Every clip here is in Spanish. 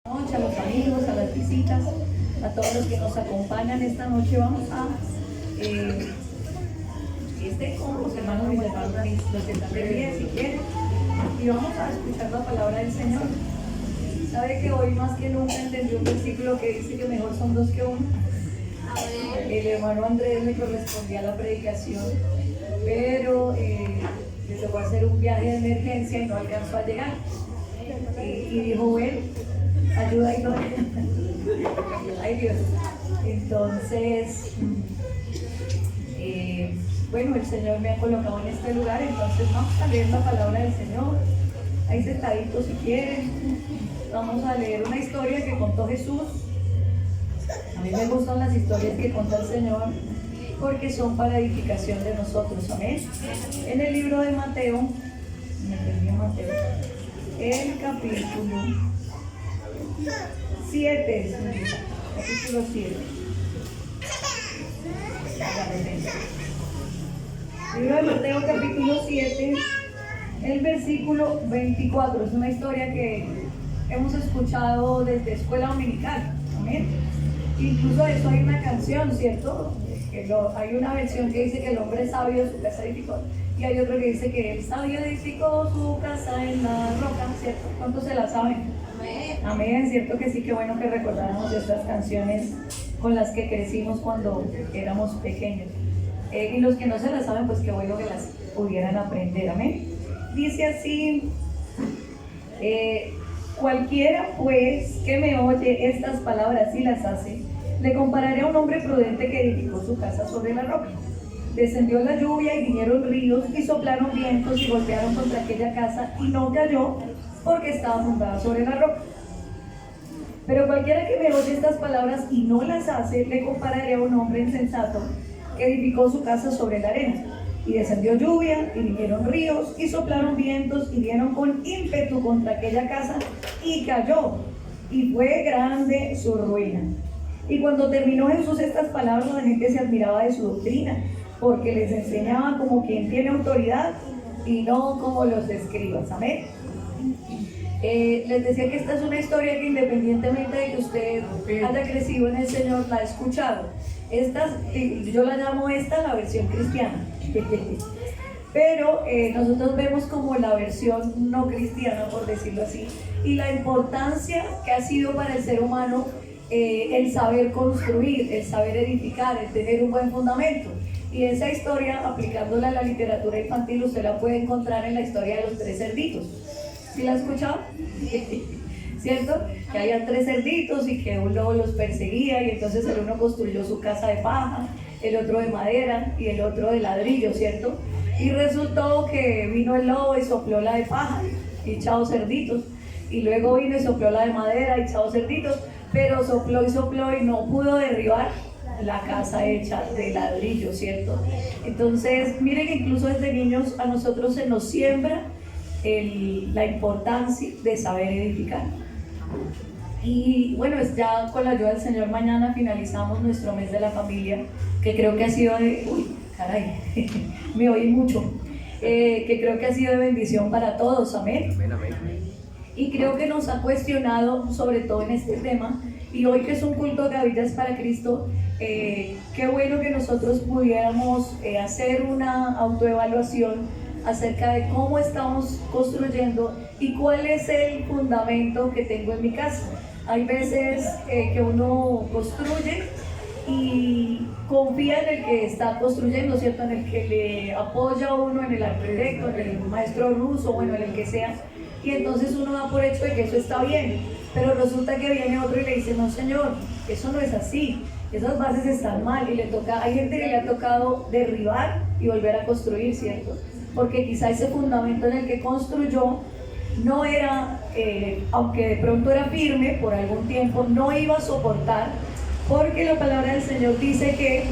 Noche, a los amigos, a las visitas, a todos los que nos acompañan esta noche. Vamos a con los hermanos, mis hermanos, los que están de pie, si quieren, y vamos a escuchar la palabra del Señor. ¿Sabe que hoy más que nunca entendí un versículo que dice que mejor son dos que uno? El hermano Andrés me correspondía a la predicación, pero le tocó hacer un viaje de emergencia y no alcanzó a llegar. Y dijo, bueno, ayuda y no. Ay Dios. Entonces, bueno, el Señor me ha colocado en este lugar, entonces vamos a leer la palabra del Señor. Ahí sentaditos si quieren. Vamos a leer una historia que contó Jesús. A mí me gustan las historias que cuenta el Señor porque son para edificación de nosotros, amén. En el libro de Mateo, el capítulo 7, capítulo 7. Libro de Mateo, capítulo 7, el versículo 24. Es una historia que hemos escuchado desde escuela dominical, amén. Incluso de eso hay una canción, ¿cierto? Hay una versión que dice que el hombre sabio su casa edificó, y hay otro que dice que el sabio edificó su casa en la roca, ¿cierto? ¿Cuántos se la saben? Amén. Amén, ¿cierto que sí? Qué bueno que recordáramos estas canciones con las que crecimos cuando éramos pequeños. Y los que no se las saben, pues qué bueno que las pudieran aprender, amén. Dice así, cualquiera pues que me oye estas palabras y las hace, le compararé a un hombre prudente que edificó su casa sobre la roca. Descendió la lluvia y vinieron ríos y soplaron vientos y golpearon contra aquella casa y no cayó porque estaba fundada sobre la roca. Pero cualquiera que me oye estas palabras y no las hace, le compararé a un hombre insensato que edificó su casa sobre la arena. Y descendió lluvia y vinieron ríos y soplaron vientos y dieron con ímpetu contra aquella casa y cayó, y fue grande su ruina. Y cuando terminó Jesús estas palabras, la gente se admiraba de su doctrina, porque les enseñaba como quien tiene autoridad y no como los escribas. Amén. Les decía que esta es una historia que, independientemente de que usted haya crecido en el Señor, la ha escuchado. Yo la llamo la versión cristiana. Pero nosotros vemos como la versión no cristiana, por decirlo así, y la importancia que ha sido para el ser humano el saber construir, el saber edificar, el tener un buen fundamento. Y esa historia, aplicándola a la literatura infantil, usted la puede encontrar en la historia de los 3 cerditos. ¿Sí la ha escuchado? ¿Cierto? Que había 3 cerditos y que un lobo los perseguía, y entonces el uno construyó su casa de paja, el otro de madera y el otro de ladrillo, ¿cierto? Y resultó que vino el lobo y sopló la de paja y chao cerditos, y luego vino y sopló la de madera y chao cerditos, pero sopló y no pudo derribar la casa hecha de ladrillo, ¿cierto? Entonces, miren que incluso desde niños a nosotros se nos siembra la importancia de saber edificar. Y bueno, ya con la ayuda del Señor mañana finalizamos nuestro mes de la familia, que creo que ha sido me oí mucho, que creo que ha sido de bendición para todos, amén. Amén, amén. Y creo que nos ha cuestionado sobre todo en este tema, y hoy que es un culto de gavillas para Cristo, qué bueno que nosotros pudiéramos hacer una autoevaluación acerca de cómo estamos construyendo y cuál es el fundamento que tengo en mi casa. Hay veces que uno construye y confía en el que está construyendo, ¿cierto? En el que le apoya a uno, en el arquitecto, en el maestro ruso, bueno, en el que sea, y entonces uno da por hecho de que eso está bien, pero resulta que viene otro y le dice, no señor, eso no es así, esas bases están mal, y hay gente que le ha tocado derribar y volver a construir, ¿cierto? Porque quizá ese fundamento en el que construyó no era, aunque de pronto era firme por algún tiempo, no iba a soportar, porque la palabra del Señor dice que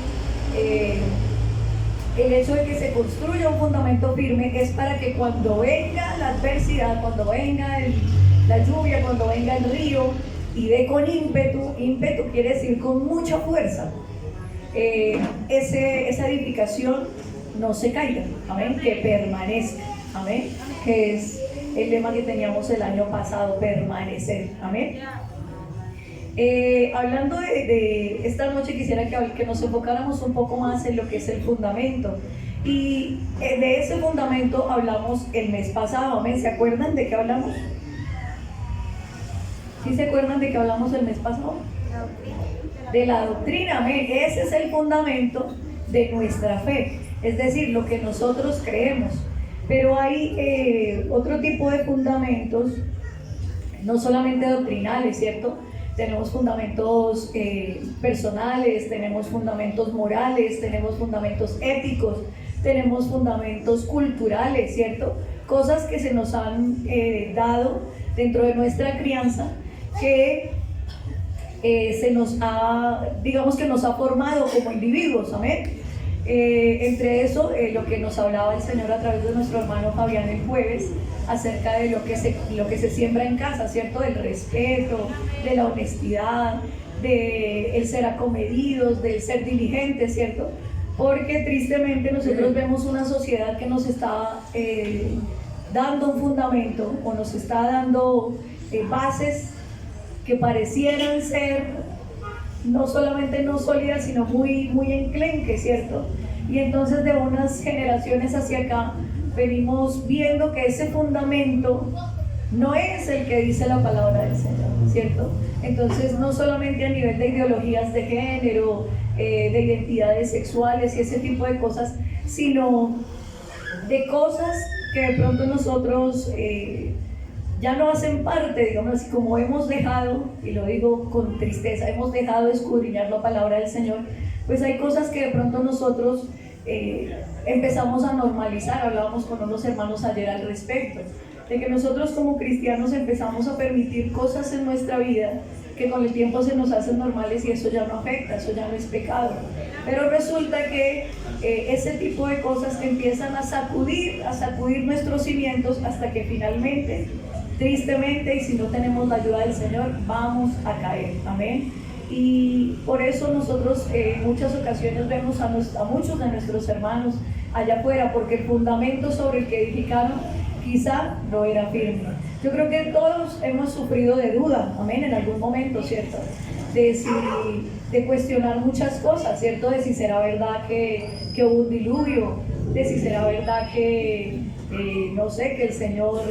el hecho de que se construya un fundamento firme es para que cuando venga la adversidad, cuando venga la lluvia, cuando venga el río y dé con ímpetu quiere decir con mucha fuerza, esa edificación no se caiga, amén, que permanezca, amén, que es el lema que teníamos el año pasado, permanecer, amén. Hablando de esta noche, quisiera que nos enfocáramos un poco más en lo que es el fundamento. Y de ese fundamento hablamos el mes pasado, ¿amén? ¿Se acuerdan de qué hablamos? ¿Sí se acuerdan de qué hablamos el mes pasado? De la doctrina, amén. Ese es el fundamento de nuestra fe, es decir, lo que nosotros creemos. Pero hay otro tipo de fundamentos, no solamente doctrinales, ¿cierto? Tenemos fundamentos personales, tenemos fundamentos morales, tenemos fundamentos éticos, tenemos fundamentos culturales, ¿cierto? Cosas que se nos han dado dentro de nuestra crianza que se nos ha, digamos que nos ha formado como individuos, amén. Entre eso, lo que nos hablaba el Señor a través de nuestro hermano Fabián el jueves, acerca de lo que se siembra en casa, ¿cierto? Del respeto, de la honestidad, del ser acomedidos, del ser diligentes, ¿cierto? Porque tristemente nosotros vemos una sociedad que nos está dando un fundamento o nos está dando bases que parecieran ser no solamente no sólidas, sino muy, muy enclenques, ¿cierto? Y entonces de unas generaciones hacia acá venimos viendo que ese fundamento no es el que dice la palabra del Señor, ¿cierto? Entonces no solamente a nivel de ideologías de género, de identidades sexuales y ese tipo de cosas, sino de cosas que de pronto nosotros ya no hacen parte, digamos así, como hemos dejado, y lo digo con tristeza, hemos dejado de escudriñar la palabra del Señor, pues hay cosas que de pronto nosotros empezamos a normalizar. Hablábamos con unos hermanos ayer al respecto, de que nosotros como cristianos empezamos a permitir cosas en nuestra vida que con el tiempo se nos hacen normales y eso ya no afecta, eso ya no es pecado. Pero resulta que ese tipo de cosas empiezan a sacudir nuestros cimientos hasta que finalmente, tristemente, y si no tenemos la ayuda del Señor, vamos a caer, amén. Y por eso nosotros en muchas ocasiones vemos a muchos de nuestros hermanos allá afuera, porque el fundamento sobre el que edificaron quizá no era firme. Yo creo que todos hemos sufrido de duda, amén, en algún momento, ¿cierto? De cuestionar muchas cosas, ¿cierto? De si será verdad que hubo un diluvio, de si será verdad que, no sé, que el Señor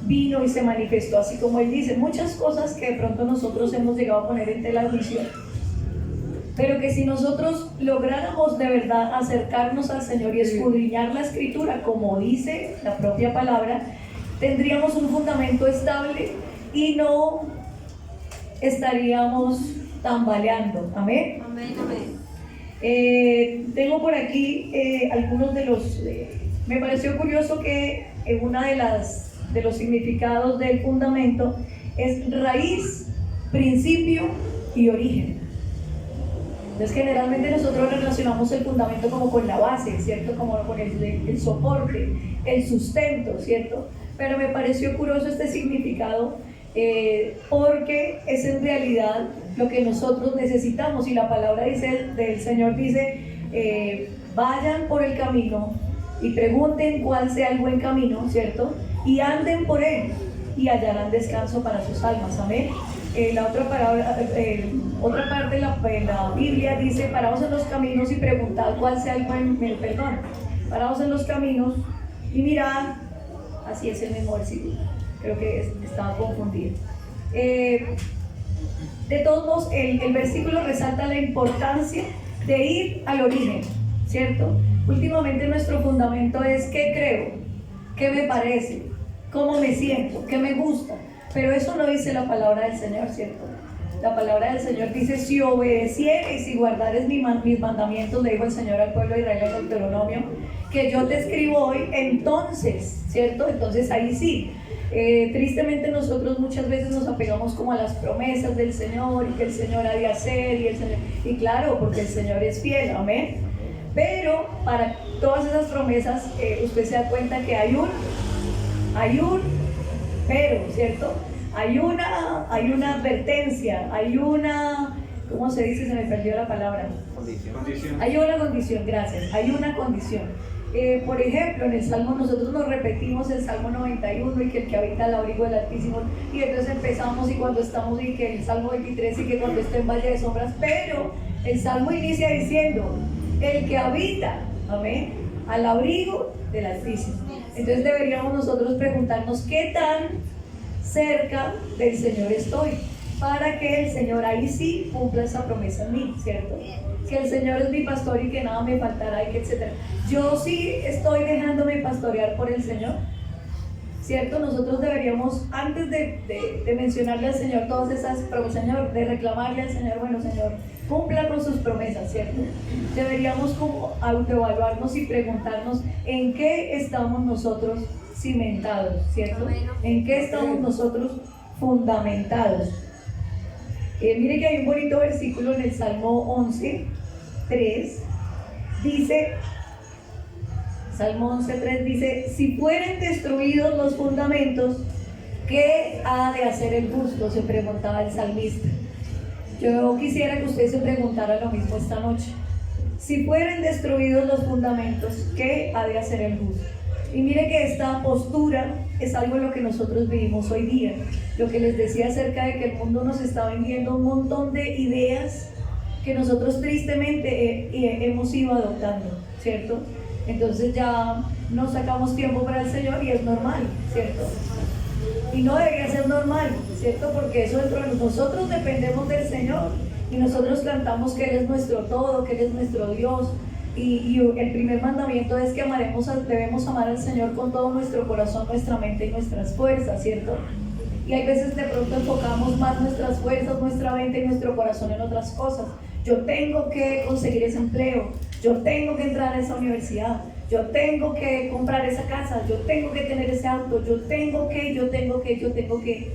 vino y se manifestó así como Él dice. Muchas cosas que de pronto nosotros hemos llegado a poner en tela de juicio, pero que si nosotros lográramos de verdad acercarnos al Señor y escudriñar la Escritura como dice la propia palabra, tendríamos un fundamento estable y no estaríamos tambaleando, amén. Amén, amén. Tengo por aquí algunos de los me pareció curioso que una de los significados del fundamento es raíz, principio y origen. Entonces generalmente nosotros relacionamos el fundamento como con la base, ¿cierto? Como con el soporte, el sustento, ¿cierto? Pero me pareció curioso este significado porque es en realidad lo que nosotros necesitamos. Y la palabra del Señor dice, vayan por el camino y pregunten cuál sea el buen camino, ¿cierto? Y anden por él y hallarán descanso para sus almas, amén. La otra parte de la Biblia dice, paraos en los caminos y preguntad cuál sea el buen, perdón, paraos en los caminos y mirad, así es el mismo versículo, creo que estaba confundido. De todos modos, el versículo resalta la importancia de ir al origen, ¿cierto? Últimamente nuestro fundamento es qué creo, qué me parece, cómo me siento, qué me gusta, pero eso no dice la palabra del Señor, ¿cierto? La palabra del Señor dice, si obedecieres y guardares mis mandamientos, le dijo el Señor al pueblo de Israel en el Deuteronomio, que yo te escribo hoy, entonces, ¿cierto? Entonces ahí sí. Tristemente nosotros muchas veces nos apegamos como a las promesas del Señor y que el Señor ha de hacer y claro, porque el Señor es fiel, amén. Pero para todas esas promesas usted se da cuenta que hay un pero, ¿cierto? Hay una advertencia, hay una, ¿cómo se dice? Se me perdió la palabra. Condición. Hay una condición, gracias, hay una condición. Por ejemplo, en el Salmo nosotros nos repetimos el Salmo 91 y que el que habita al abrigo del Altísimo, y entonces empezamos y cuando estamos y que el Salmo 23 y que cuando esté en valle de sombras, pero el Salmo inicia diciendo, el que habita, amén, al abrigo del Altísimo. Entonces deberíamos nosotros preguntarnos qué tan cerca del Señor estoy, para que el Señor ahí sí cumpla esa promesa en mí, ¿cierto? Que el Señor es mi pastor y que nada me faltará y que etcétera. Yo sí estoy dejándome pastorear por el Señor, ¿cierto? Nosotros deberíamos, antes de mencionarle al Señor todas esas promesas, Señor, de reclamarle al Señor, bueno Señor, cumpla con sus promesas, ¿cierto? Deberíamos como autoevaluarnos y preguntarnos en qué estamos nosotros cimentados, ¿cierto? En qué estamos nosotros fundamentados. Mire que hay un bonito versículo en el Salmo 11, 3, dice, Salmo 11:3 dice, si fueren destruidos los fundamentos, ¿qué ha de hacer el justo?, se preguntaba el salmista. Yo quisiera que usted se preguntara lo mismo esta noche. Si fueren destruidos los fundamentos, ¿qué ha de hacer el justo? Y mire que esta postura es algo en lo que nosotros vivimos hoy día. Lo que les decía acerca de que el mundo nos está vendiendo un montón de ideas que nosotros tristemente hemos ido adoptando, ¿cierto? Entonces ya no sacamos tiempo para el Señor y es normal, ¿cierto? Y no debería ser normal, ¿cierto? Porque eso dentro de nosotros dependemos del Señor y nosotros cantamos que Él es nuestro todo, que Él es nuestro Dios. Y el primer mandamiento es que debemos amar al Señor con todo nuestro corazón, nuestra mente y nuestras fuerzas, ¿cierto? Y hay veces de pronto enfocamos más nuestras fuerzas, nuestra mente y nuestro corazón en otras cosas. Yo tengo que conseguir ese empleo, yo tengo que entrar a esa universidad, yo tengo que comprar esa casa, yo tengo que tener ese auto, yo tengo que.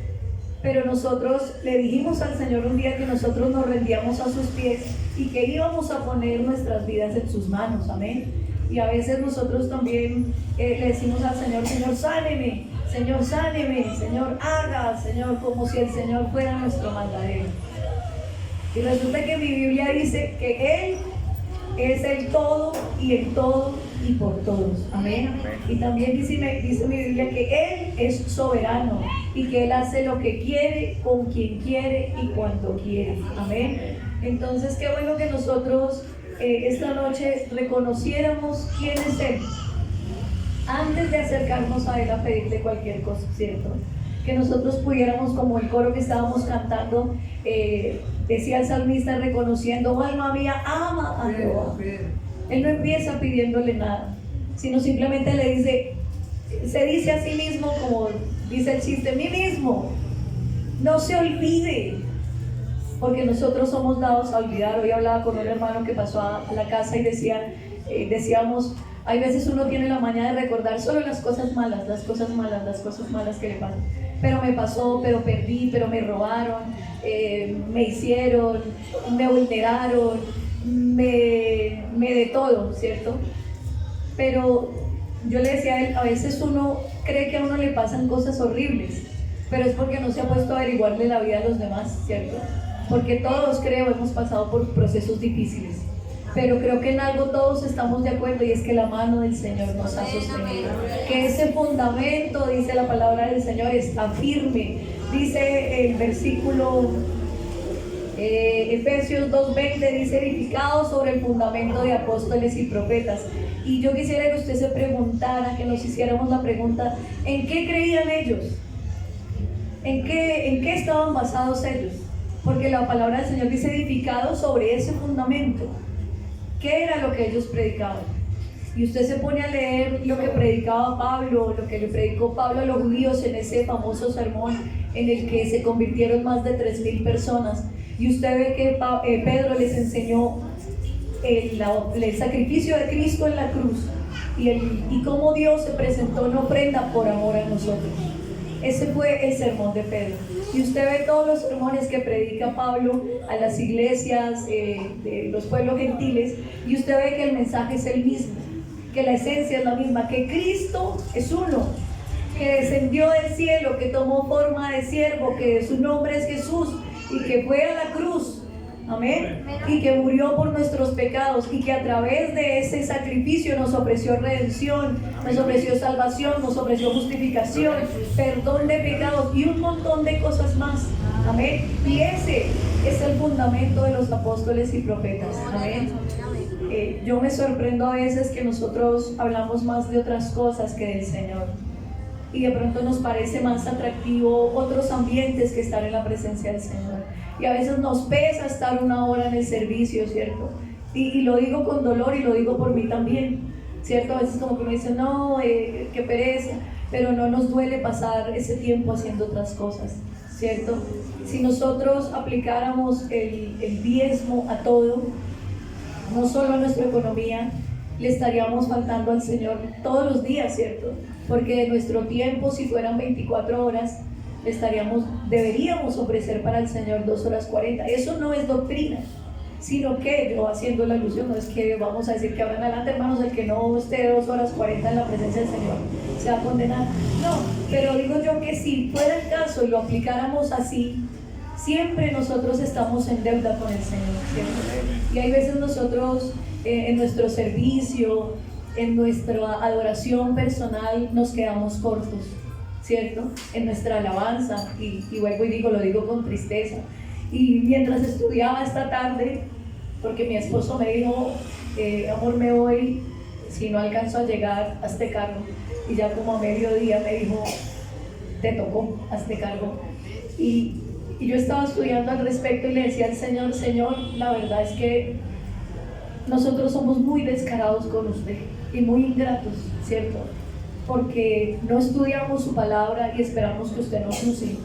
Pero nosotros le dijimos al Señor un día que nosotros nos rendíamos a sus pies y que íbamos a poner nuestras vidas en sus manos, amén. Y a veces nosotros también le decimos al Señor, Señor, sáneme, Señor, haga, Señor, como si el Señor fuera nuestro mandadero. Y resulta que mi Biblia dice que Él es el todo y por todos, amén. Y también dice mi Biblia que Él es soberano y que Él hace lo que quiere, con quien quiere y cuando quiere, amén. Entonces qué bueno que nosotros esta noche reconociéramos quién es Él antes de acercarnos a Él a pedirle cualquier cosa, ¿cierto? Que nosotros pudiéramos, como el coro que estábamos cantando, decía el salmista, reconociendo, alma mía, ama a Jehová. Él no empieza pidiéndole nada, sino simplemente le dice, se dice a sí mismo, como dice el chiste, mí mismo, no se olvide, porque nosotros somos dados a olvidar. Hoy hablaba con un hermano que pasó a la casa y decíamos, hay veces uno tiene la maña de recordar solo las cosas malas que le pasan. Pero me pasó, pero perdí, pero me robaron, me hicieron, me vulneraron, me de todo, ¿cierto? Pero yo le decía a él, a veces uno cree que a uno le pasan cosas horribles, pero es porque no se ha puesto a averiguarle la vida a los demás, ¿cierto? Porque todos, creo, hemos pasado por procesos difíciles, pero creo que en algo todos estamos de acuerdo, y es que la mano del Señor nos ha sostenido, que ese fundamento, dice la palabra del Señor, está firme. Dice el versículo Efesios 2:20, dice, edificado sobre el fundamento de apóstoles y profetas. Y yo quisiera que usted se preguntara, que nos hiciéramos la pregunta, ¿en qué creían ellos? ¿En qué estaban basados ellos? Porque la palabra del Señor dice edificado sobre ese fundamento. ¿Qué era lo que ellos predicaban? Y usted se pone a leer lo que predicaba Pablo, lo que le predicó Pablo a los judíos en ese famoso sermón en el que se convirtieron más de 3,000 personas. Y usted ve que Pedro les enseñó el sacrificio de Cristo en la cruz y cómo Dios se presentó en ofrenda por amor a nosotros. Ese fue el sermón de Pedro. Y usted ve todos los sermones que predica Pablo a las iglesias de los pueblos gentiles, y usted ve que el mensaje es el mismo, que la esencia es la misma, que Cristo es uno, que descendió del cielo, que tomó forma de siervo, que su nombre es Jesús y que fue a la cruz Amén. Y que murió por nuestros pecados y que a través de ese sacrificio nos ofreció redención, nos ofreció salvación, nos ofreció justificación, perdón de pecados y un montón de cosas más. Amén. Y ese es el fundamento de los apóstoles y profetas. Amén. Yo me sorprendo a veces que nosotros hablamos más de otras cosas que del Señor. Y de pronto nos parece más atractivo otros ambientes que estar en la presencia del Señor. Y a veces nos pesa estar una hora en el servicio, ¿cierto? Y lo digo con dolor y lo digo por mí también, ¿cierto? A veces como que me dicen, no, qué pereza, pero no nos duele pasar ese tiempo haciendo otras cosas, ¿cierto? Si nosotros aplicáramos el diezmo a todo, no solo a nuestra economía, le estaríamos faltando al Señor todos los días, ¿cierto? Porque de nuestro tiempo, si fueran 24 horas, deberíamos ofrecer para el Señor 2 horas 40. Eso no es doctrina, sino que yo haciendo la alusión, no es que vamos a decir que ahora en adelante, hermanos, el que no esté 2 horas 40 en la presencia del Señor se va a condenar. No, pero digo yo que si fuera el caso y lo aplicáramos así, siempre nosotros estamos en deuda con el Señor, ¿cierto? Y hay veces nosotros en nuestro servicio, en nuestra adoración personal nos quedamos cortos, ¿cierto? En nuestra alabanza, y vuelvo y lo digo con tristeza. Y mientras estudiaba esta tarde, porque mi esposo me dijo, amor, me voy, si no alcanzo a llegar, hazte cargo. Y ya como a mediodía me dijo, te tocó, hazte cargo. Y yo estaba estudiando al respecto y le decía al Señor, Señor, la verdad es que nosotros somos muy descarados con usted y muy ingratos, ¿cierto? Porque no estudiamos su palabra y esperamos que usted nos use,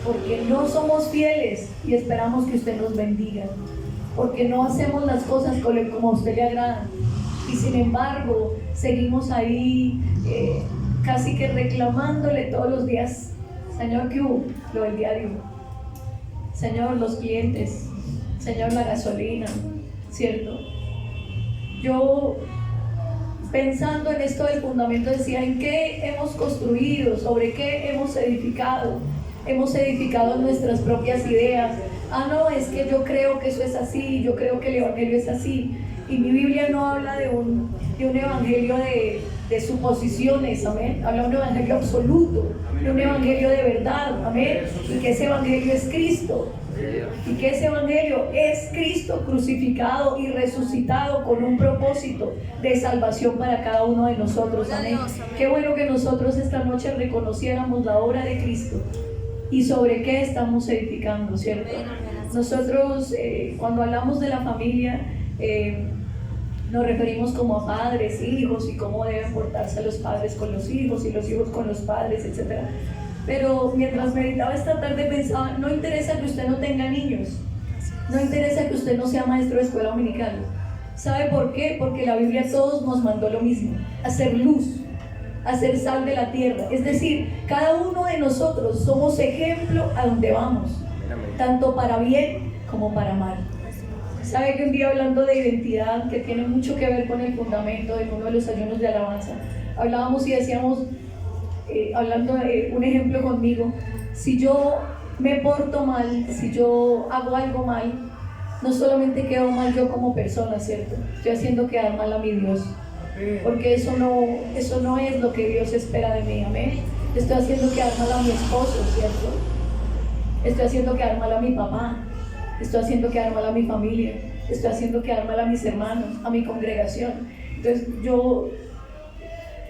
porque no somos fieles y esperamos que usted nos bendiga, porque no hacemos las cosas como a usted le agrada, y sin embargo seguimos ahí casi que reclamándole todos los días, Señor, ¿qué hubo? Lo del diario, Señor, los clientes, Señor, la gasolina, ¿cierto? Yo, pensando en esto del fundamento, decía, ¿en qué hemos construido? ¿Sobre qué hemos edificado? Hemos edificado nuestras propias ideas. Ah, no, es que yo creo que eso es así, yo creo que el evangelio es así. Y mi Biblia no habla de un evangelio de suposiciones, amén. Habla de un evangelio absoluto, de un evangelio de verdad, amén. Y que ese evangelio es Cristo. Y que ese evangelio es Cristo crucificado y resucitado con un propósito de salvación para cada uno de nosotros, amén. Qué bueno que nosotros esta noche reconociéramos la obra de Cristo y sobre qué estamos edificando, ¿cierto? Nosotros cuando hablamos de la familia nos referimos como a padres, hijos, y cómo deben portarse los padres con los hijos y los hijos con los padres, etc. Pero mientras meditaba esta tarde pensaba, no interesa que usted no tenga niños, no interesa que usted no sea maestro de escuela dominical. ¿Sabe por qué? Porque la Biblia a todos nos mandó lo mismo: hacer luz, hacer sal de la tierra. Es decir, cada uno de nosotros somos ejemplo a donde vamos, tanto para bien como para mal. ¿Sabe que un día, hablando de identidad, que tiene mucho que ver con el fundamento de uno de los ayunos de alabanza, hablábamos y decíamos, hablando de un ejemplo conmigo, si yo me porto mal, si yo hago algo mal, no solamente quedo mal yo como persona, ¿cierto? Estoy haciendo quedar mal a mi Dios, porque eso no es lo que Dios espera de mí, amén. Estoy haciendo quedar mal a mi esposo, ¿cierto? Estoy haciendo quedar mal a mi papá, estoy haciendo quedar mal a mi familia, estoy haciendo quedar mal a mis hermanos, a mi congregación. Entonces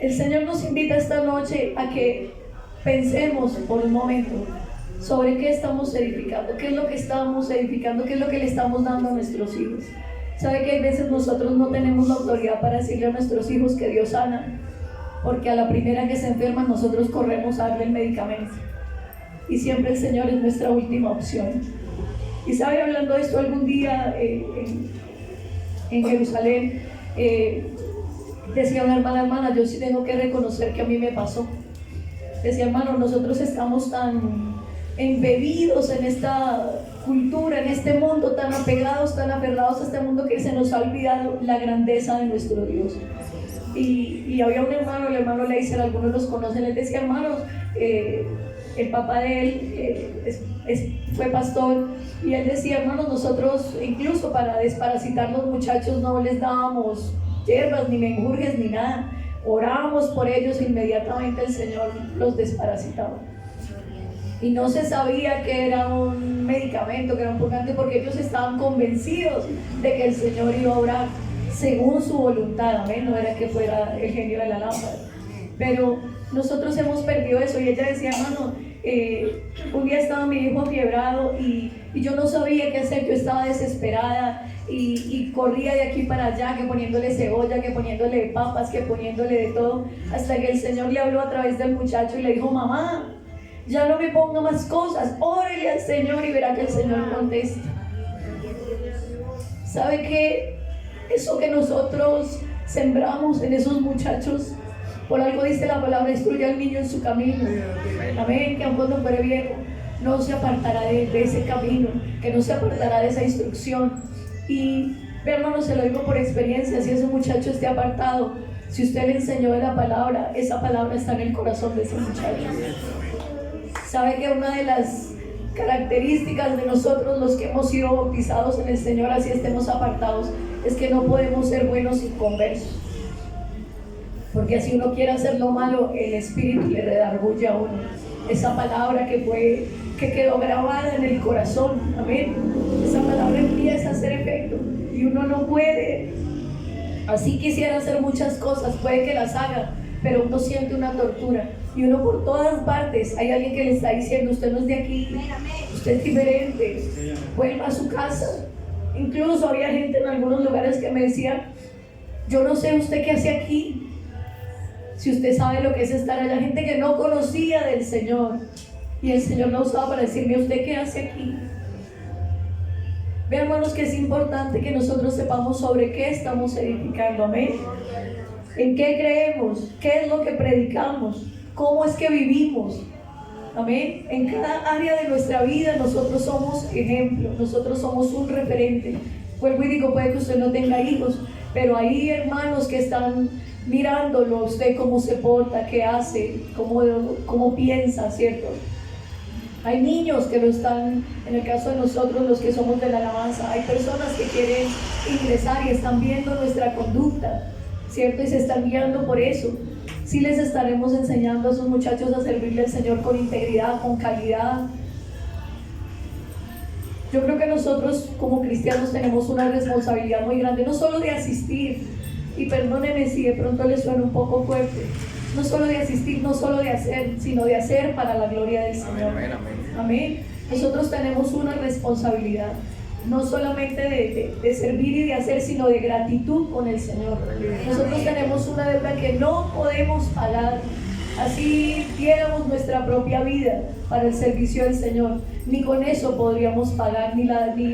el Señor nos invita esta noche a que pensemos por un momento sobre qué estamos edificando, qué es lo que estamos edificando, qué es lo que le estamos dando a nuestros hijos. ¿Sabe que hay veces nosotros no tenemos la autoridad para decirle a nuestros hijos que Dios sana? Porque a la primera que se enferman nosotros corremos a darle el medicamento. Y siempre el Señor es nuestra última opción. Y sabe, hablando de esto, algún día en Jerusalén, decía una hermana, yo sí tengo que reconocer que a mí me pasó. Decía, hermano, nosotros estamos tan embebidos en esta cultura, en este mundo, tan apegados, tan aferrados a este mundo, que se nos ha olvidado la grandeza de nuestro Dios. Y había un hermano, el hermano Leiser, algunos los conocen, les decía, hermanos, el papá de él fue pastor, y él decía, hermanos, nosotros incluso para desparasitar los muchachos no les dábamos hierbas, ni menjurjes, ni nada. Orábamos por ellos, inmediatamente el Señor los desparasitaba. Y no se sabía que era un medicamento, que era un purgante, porque ellos estaban convencidos de que el Señor iba a obrar según su voluntad, amén. No era que fuera el genio de la lámpara. Pero nosotros hemos perdido eso. Y ella decía, hermano, un día estaba mi hijo fiebrado y yo no sabía qué hacer. Yo estaba desesperada y corría de aquí para allá, que poniéndole cebolla, que poniéndole papas, que poniéndole de todo, hasta que el Señor le habló a través del muchacho y le dijo, mamá, ya no me ponga más cosas, órele al Señor y verá que el Señor contesta. ¿Sabe qué? Eso que nosotros sembramos en esos muchachos, por algo dice la palabra, instruye al niño en su camino. Amén, que aun cuando fuere viejo, no se apartará de ese camino, que no se apartará de esa instrucción. Y, hermano, se lo digo por experiencia, si ese muchacho esté apartado, si usted le enseñó de la palabra, esa palabra está en el corazón de ese muchacho. ¿Sabe que una de las características de nosotros, los que hemos sido bautizados en el Señor, así estemos apartados, es que no podemos ser buenos inconversos? Porque así uno quiere hacer lo malo, el Espíritu le redarguye a uno. Esa palabra que quedó grabada en el corazón, amén. Esa palabra empieza a hacer efecto y uno no puede. Así quisiera hacer muchas cosas, puede que las haga, pero uno siente una tortura. Y uno por todas partes, hay alguien que le está diciendo, usted no es de aquí, usted es diferente, vuelva a su casa. Incluso había gente en algunos lugares que me decía, yo no sé usted qué hace aquí, si usted sabe lo que es estar allá. Gente que no conocía del Señor, y el Señor lo usaba para decirme, ¿usted qué hace aquí? Vean, hermanos, que es importante que nosotros sepamos sobre qué estamos edificando, amén. ¿En qué creemos? ¿Qué es lo que predicamos? ¿Cómo es que vivimos? Amén. En cada área de nuestra vida nosotros somos ejemplo, nosotros somos un referente. Vuelvo y digo, puede que usted no tenga hijos, pero hay hermanos que están mirándolo a usted, cómo se porta, qué hace, cómo piensa, ¿cierto? Hay niños que lo están, en el caso de nosotros, los que somos de la alabanza, hay personas que quieren ingresar y están viendo nuestra conducta, ¿cierto? Y se están guiando por eso. Sí les estaremos enseñando a esos muchachos a servirle al Señor con integridad, con calidad. Yo creo que nosotros como cristianos tenemos una responsabilidad muy grande, no solo de asistir, y perdónenme si de pronto les suena un poco fuerte, no solo de asistir, no solo de hacer, sino de hacer para la gloria del Señor. Amén, amén. Amén. Nosotros tenemos una responsabilidad, no solamente de servir y de hacer, sino de gratitud con el Señor. Nosotros tenemos una deuda que no podemos pagar. Así diéramos nuestra propia vida para el servicio del Señor, ni con eso podríamos pagar, ni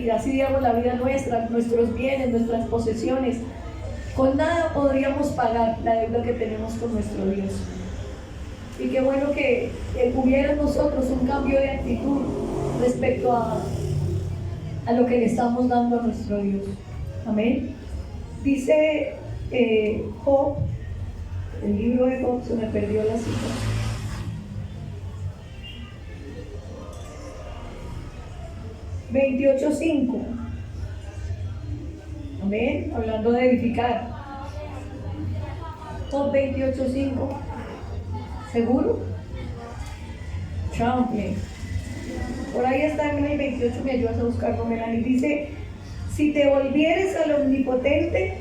así diéramos la vida nuestra, nuestros bienes, nuestras posesiones. Con nada podríamos pagar la deuda que tenemos con nuestro Dios. Y qué bueno que hubiera en nosotros un cambio de actitud respecto a lo que le estamos dando a nuestro Dios. Amén. Dice Job, el libro de Job, se me perdió la cita. (28:5). Amén. Hablando de edificar. Job 28:5. ¿Seguro? Chample. Por ahí está en el 28, me ayudas a buscarlo, Melanie. Dice, si te volvieres al omnipotente,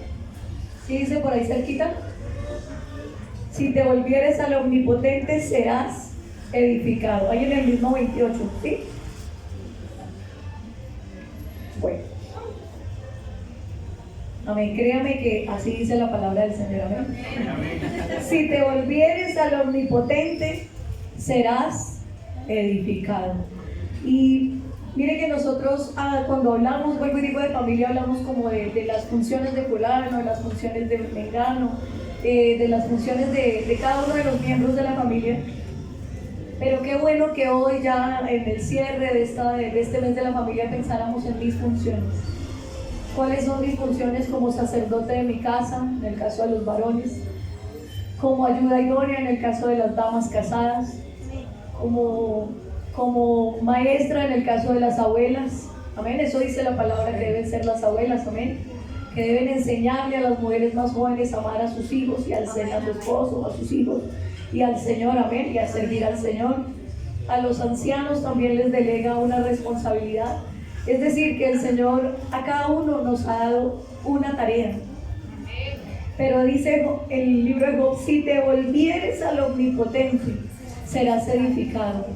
¿sí dice por ahí cerquita? Si te volvieres al omnipotente serás edificado. Ahí en el mismo 28, ¿sí? Bueno. Amén, créame que así dice la palabra del Señor, amén. Si te volvieres al omnipotente, serás edificado. Y mire que nosotros cuando hablamos, vuelvo y digo de familia, hablamos como de las funciones de fulano, de las funciones de mengano, de las funciones de cada uno de los miembros de la familia. Pero qué bueno que hoy ya en el cierre de este mes de la familia pensáramos en mis funciones. ¿Cuáles son mis funciones como sacerdote de mi casa, en el caso de los varones? Como ayuda idónea en el caso de las damas casadas. como maestra en el caso de las abuelas. Amén. Eso dice la palabra que deben ser las abuelas. Amén. Que deben enseñarle a las mujeres más jóvenes a amar a sus hijos y a su esposo, a sus hijos y al Señor. Amén. Y a servir al Señor. A los ancianos también les delega una responsabilidad. Es decir, que el Señor a cada uno nos ha dado una tarea. Pero dice el libro de Job: si te volvieres al Omnipotente, serás edificado.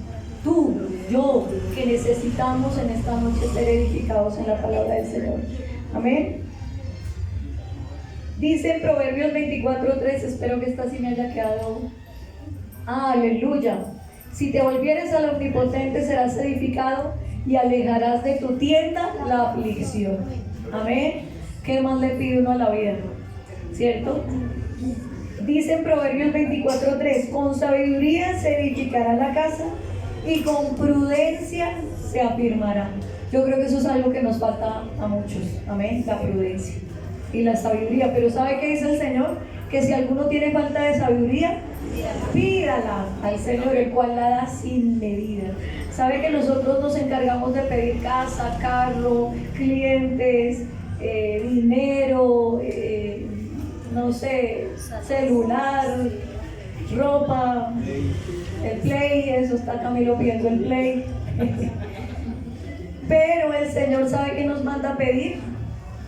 Tú, yo, que necesitamos en esta noche ser edificados en la palabra del Señor. Amén. Dice en Proverbios 24:3, espero que esta sí me haya quedado. Aleluya. Si te volvieres al Omnipotente, serás edificado y alejarás de tu tienda la aflicción. Amén. ¿Qué más le pide uno a la vida? ¿Cierto? Dice en Proverbios 24:3, con sabiduría se edificará la casa y con prudencia se afirmará. Yo creo que eso es algo que nos falta a muchos. Amén. La prudencia y la sabiduría. Pero ¿sabe qué dice el Señor? Que si alguno tiene falta de sabiduría, pídala al Señor, el cual la da sin medida. Sabe que nosotros nos encargamos de pedir casa, carro, clientes, dinero, no sé, celular, ropa, el play, eso está Camilo pidiendo el play. Pero el Señor sabe que nos manda a pedir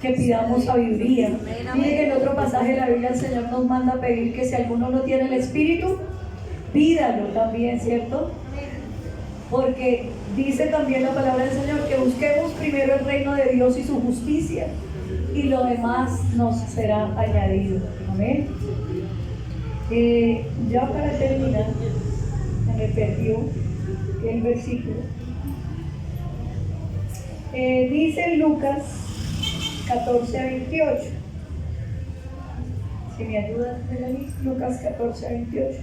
que pidamos sabiduría. Mire que en otro pasaje de la Biblia el Señor nos manda a pedir que si alguno no tiene el Espíritu, pídalo también, ¿cierto? Porque dice también la palabra del Señor que busquemos primero el reino de Dios y su justicia, y lo demás nos será añadido. Amén. Ya para terminar, me perdió el versículo. Dice en Lucas 14:28. Si me ayudas, Melanie, Lucas 14:28.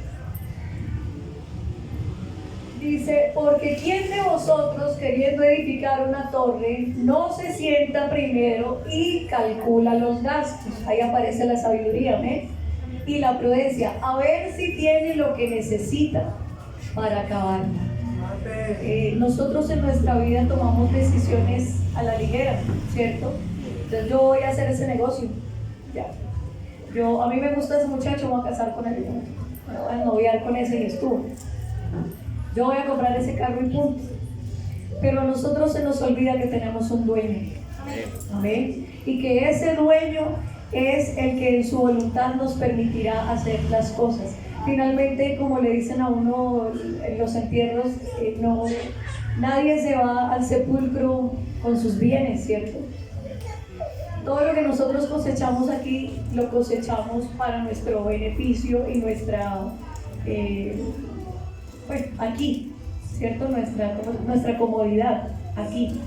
Dice: porque ¿quién de vosotros, queriendo edificar una torre, no se sienta primero y calcula los gastos? Ahí aparece la sabiduría, ¿ves? Y la prudencia, a ver si tiene lo que necesita para acabarla. Nosotros en nuestra vida tomamos decisiones a la ligera, ¿cierto? Entonces yo voy a hacer ese negocio, ya. A mí me gusta ese muchacho, voy a casar con él, me voy a noviar con ese y estuvo. Yo voy a comprar ese carro y punto. Pero a nosotros se nos olvida que tenemos un dueño. Amén. Y que ese dueño es el que en su voluntad nos permitirá hacer las cosas. Finalmente, como le dicen a uno en los entierros, nadie se va al sepulcro con sus bienes, ¿cierto? Todo lo que nosotros cosechamos aquí, lo cosechamos para nuestro beneficio y aquí, ¿cierto? Nuestra comodidad, aquí.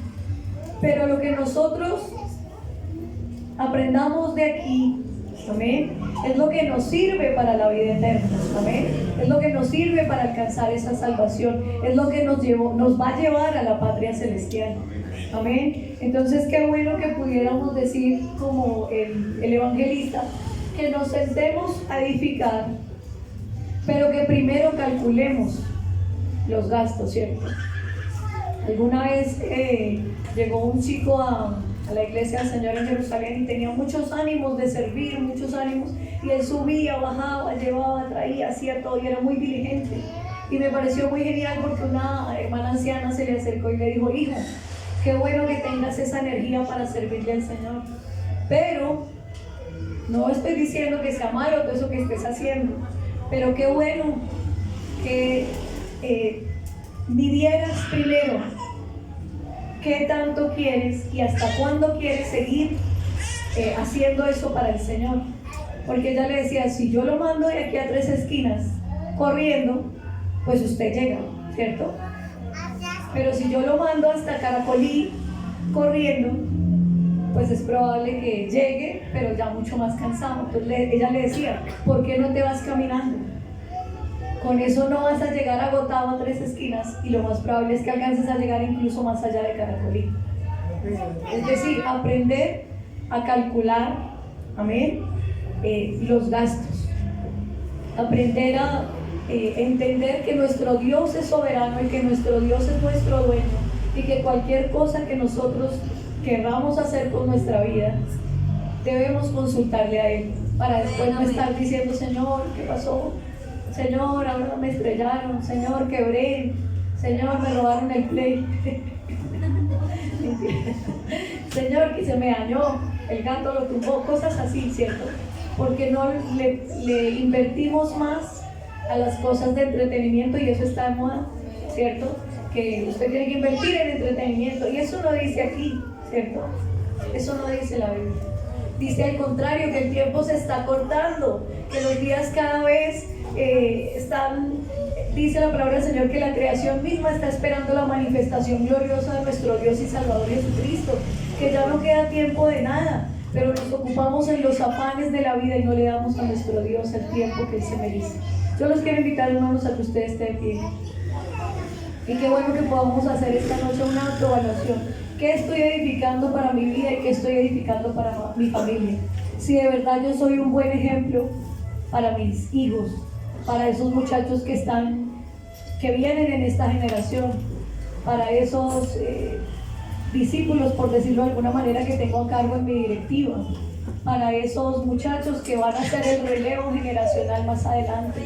Pero lo que nosotros aprendamos de aquí, amén, es lo que nos sirve para la vida eterna, amén, es lo que nos sirve para alcanzar esa salvación, es lo que nos va a llevar a la patria celestial, amén. Entonces qué bueno que pudiéramos decir como el evangelista, que nos sentemos a edificar, pero que primero calculemos los gastos, ¿cierto? Alguna vez llegó un chico a la iglesia del Señor en Jerusalén y tenía muchos ánimos de servir, muchos ánimos, y él subía, bajaba, llevaba, traía, hacía todo y era muy diligente. Y me pareció muy genial porque una hermana anciana se le acercó y le dijo: hijo, qué bueno que tengas esa energía para servirle al Señor, pero no estoy diciendo que sea malo todo eso que estés haciendo, pero qué bueno que midieras primero qué tanto quieres y hasta cuándo quieres seguir haciendo eso para el Señor. Porque ella le decía: si yo lo mando de aquí a 3 esquinas corriendo, pues usted llega, ¿cierto? Pero si yo lo mando hasta Caracolí corriendo, pues es probable que llegue, pero ya mucho más cansado. Entonces ella le decía: ¿por qué no te vas caminando? Con eso no vas a llegar agotado a 3 esquinas y lo más probable es que alcances a llegar incluso más allá de Caracolí. Es decir, aprender a calcular, amén, los gastos. Aprender entender que nuestro Dios es soberano y que nuestro Dios es nuestro dueño, y que cualquier cosa que nosotros querramos hacer con nuestra vida, debemos consultarle a Él, para después no estar diciendo: Señor, ¿qué pasó? Señor, ahora me estrellaron. Señor, quebré. Señor, me robaron el play. Señor, que se me dañó, el gato lo tumbó, cosas así, ¿cierto? Porque no le invertimos más a las cosas de entretenimiento, y eso está de moda, ¿cierto? Que usted tiene que invertir en entretenimiento, y eso no dice aquí, ¿cierto? Eso no dice la Biblia. Dice al contrario, que el tiempo se está cortando, que los días cada vez están, dice la palabra del Señor, que la creación misma está esperando la manifestación gloriosa de nuestro Dios y Salvador Jesucristo, que ya no queda tiempo de nada, pero nos ocupamos en los afanes de la vida y no le damos a nuestro Dios el tiempo que Él se merece. Yo los quiero invitar, hermanos, a que ustedes estén de pie. Y qué bueno que podamos hacer esta noche una autoevaluación. ¿Qué estoy edificando para mi vida y qué estoy edificando para mi familia? Si de verdad yo soy un buen ejemplo para mis hijos, para esos muchachos que vienen en esta generación, para esos discípulos, por decirlo de alguna manera, que tengo a cargo en mi directiva, para esos muchachos que van a hacer el relevo generacional más adelante.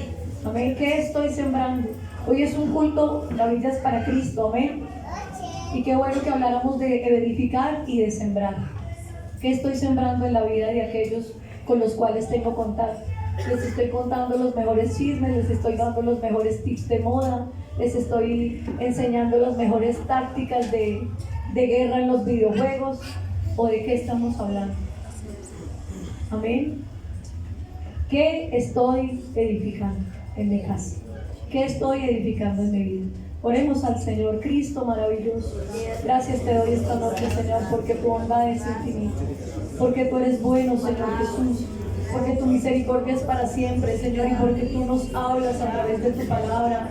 Amén. ¿Qué estoy sembrando? Hoy es un culto, la vida es para Cristo. Amén. Y qué bueno que habláramos de edificar y de sembrar. ¿Qué estoy sembrando en la vida de aquellos con los cuales tengo contacto? Les estoy contando los mejores chismes, les estoy dando los mejores tips de moda, les estoy enseñando las mejores tácticas de guerra en los videojuegos, ¿o de qué estamos hablando? Amén. ¿Qué estoy edificando en mi casa? ¿Qué estoy edificando en mi vida? Oremos al Señor. Cristo maravilloso, gracias te doy esta noche, Señor, porque tu bondad es infinita, porque tú eres bueno, Señor Jesús, porque tu misericordia es para siempre, Señor, y porque tú nos hablas a través de tu palabra.